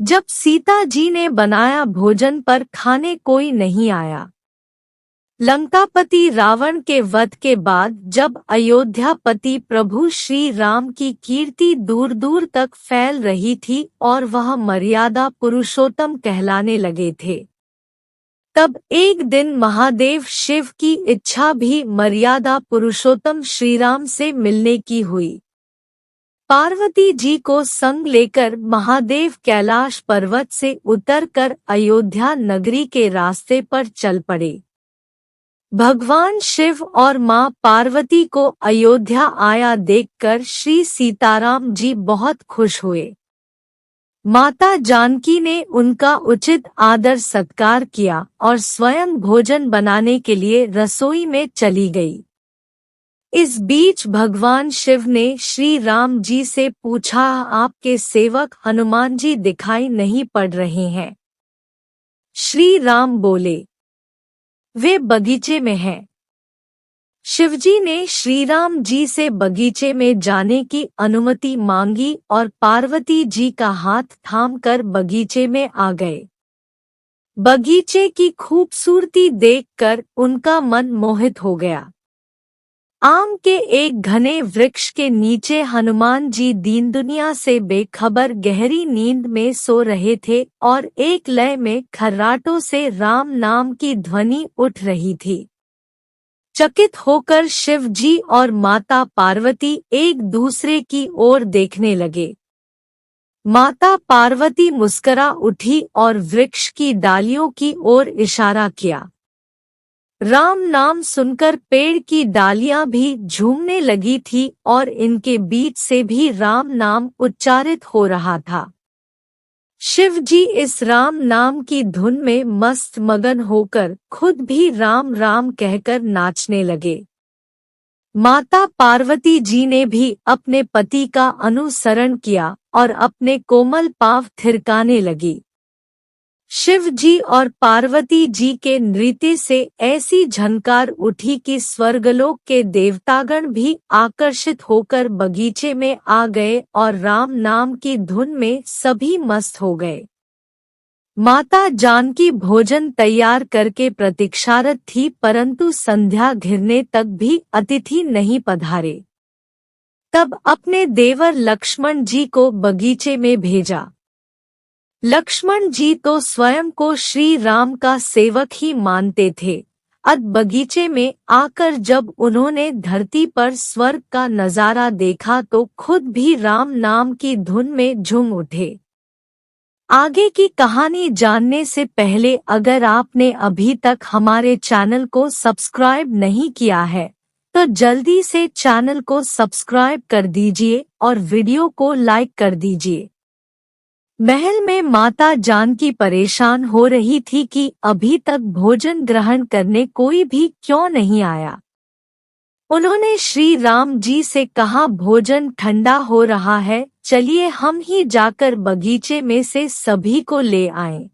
जब सीता जी ने बनाया भोजन पर खाने कोई नहीं आया। लंकापति रावण के वध के बाद जब अयोध्यापति प्रभु श्री राम की कीर्ति दूर दूर तक फैल रही थी और वह मर्यादा पुरुषोत्तम कहलाने लगे थे, तब एक दिन महादेव शिव की इच्छा भी मर्यादा पुरुषोत्तम श्रीराम से मिलने की हुई। पार्वती जी को संग लेकर महादेव कैलाश पर्वत से उतरकर अयोध्या नगरी के रास्ते पर चल पड़े। भगवान शिव और मां पार्वती को अयोध्या आया देखकर श्री सीताराम जी बहुत खुश हुए। माता जानकी ने उनका उचित आदर सत्कार किया और स्वयं भोजन बनाने के लिए रसोई में चली गई। इस बीच भगवान शिव ने श्री राम जी से पूछा, आपके सेवक हनुमान जी दिखाई नहीं पड़ रहे हैं। श्री राम बोले, वे बगीचे में हैं। शिवजी ने श्री राम जी से बगीचे में जाने की अनुमति मांगी और पार्वती जी का हाथ थामकर बगीचे में आ गए। बगीचे की खूबसूरती देखकर उनका मन मोहित हो गया। आम के एक घने वृक्ष के नीचे हनुमान जी दीन दुनिया से बेखबर गहरी नींद में सो रहे थे और एक लय में खर्राटों से राम नाम की ध्वनि उठ रही थी। चकित होकर शिव जी और माता पार्वती एक दूसरे की ओर देखने लगे। माता पार्वती मुस्कुरा उठी और वृक्ष की डालियों की ओर इशारा किया। राम नाम सुनकर पेड़ की डालियां भी झूमने लगी थी और इनके बीच से भी राम नाम उच्चारित हो रहा था। शिव जी इस राम नाम की धुन में मस्त मगन होकर खुद भी राम राम कहकर नाचने लगे। माता पार्वती जी ने भी अपने पति का अनुसरण किया और अपने कोमल पांव थिरकाने लगी। शिव जी और पार्वती जी के नृत्य से ऐसी झनकार उठी कि स्वर्गलोक के देवतागण भी आकर्षित होकर बगीचे में आ गए और राम नाम की धुन में सभी मस्त हो गए। माता जानकी भोजन तैयार करके प्रतीक्षारत थी, परंतु संध्या घिरने तक भी अतिथि नहीं पधारे। तब अपने देवर लक्ष्मण जी को बगीचे में भेजा। लक्ष्मण जी तो स्वयं को श्री राम का सेवक ही मानते थे। अत बगीचे में आकर जब उन्होंने धरती पर स्वर्ग का नजारा देखा तो खुद भी राम नाम की धुन में झूम उठे। आगे की कहानी जानने से पहले अगर आपने अभी तक हमारे चैनल को सब्सक्राइब नहीं किया है तो जल्दी से चैनल को सब्सक्राइब कर दीजिए और वीडियो को लाइक कर दीजिए। महल में माता जानकी परेशान हो रही थी कि अभी तक भोजन ग्रहण करने कोई भी क्यों नहीं आया। उन्होंने श्री राम जी से कहा, भोजन ठंडा हो रहा है, चलिए हम ही जाकर बगीचे में से सभी को ले आएं।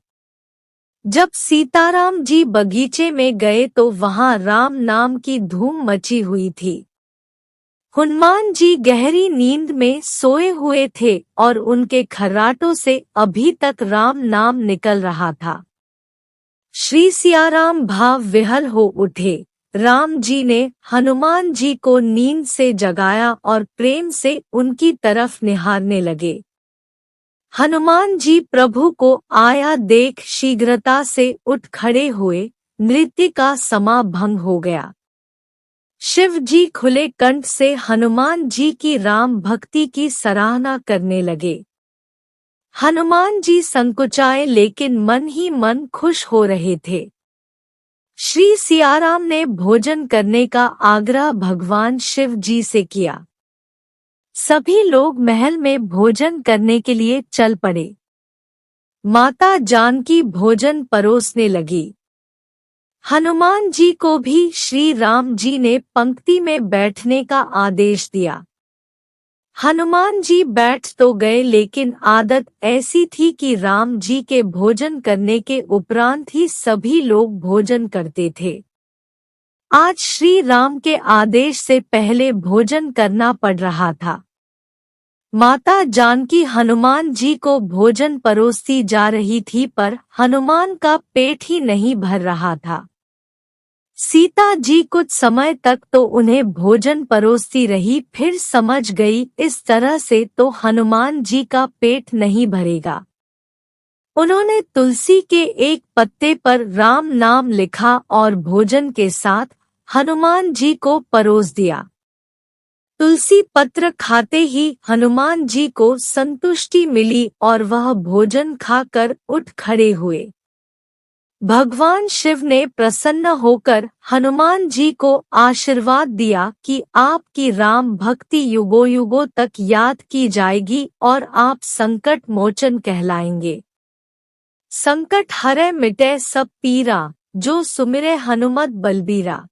जब सीताराम जी बगीचे में गए तो वहां राम नाम की धूम मची हुई थी। हनुमान जी गहरी नींद में सोए हुए थे और उनके खर्राटों से अभी तक राम नाम निकल रहा था। श्री सियाराम भाव विह्वल हो उठे। राम जी ने हनुमान जी को नींद से जगाया और प्रेम से उनकी तरफ निहारने लगे। हनुमान जी प्रभु को आया देख शीघ्रता से उठ खड़े हुए। नृत्य का समा भंग हो गया। शिव जी खुले कंठ से हनुमान जी की राम भक्ति की सराहना करने लगे। हनुमान जी संकुचाए लेकिन मन ही मन खुश हो रहे थे। श्री सियाराम ने भोजन करने का आग्रह भगवान शिव जी से किया। सभी लोग महल में भोजन करने के लिए चल पड़े। माता जानकी भोजन परोसने लगी। हनुमान जी को भी श्री राम जी ने पंक्ति में बैठने का आदेश दिया। हनुमान जी बैठ तो गए लेकिन आदत ऐसी थी कि राम जी के भोजन करने के उपरांत ही सभी लोग भोजन करते थे। आज श्री राम के आदेश से पहले भोजन करना पड़ रहा था। माता जानकी हनुमान जी को भोजन परोसती जा रही थी, पर हनुमान का पेट ही नहीं भर रहा था। सीता जी कुछ समय तक तो उन्हें भोजन परोसती रही, फिर समझ गई इस तरह से तो हनुमान जी का पेट नहीं भरेगा। उन्होंने तुलसी के एक पत्ते पर राम नाम लिखा और भोजन के साथ हनुमान जी को परोस दिया। तुलसी पत्र खाते ही हनुमान जी को संतुष्टि मिली और वह भोजन खाकर उठ खड़े हुए। भगवान शिव ने प्रसन्न होकर हनुमान जी को आशीर्वाद दिया कि आपकी राम भक्ति युगों युगों तक याद की जाएगी और आप संकट मोचन कहलाएंगे। संकट हरै मिटै सब पीरा, जो सुमिरै हनुमत बलबीरा।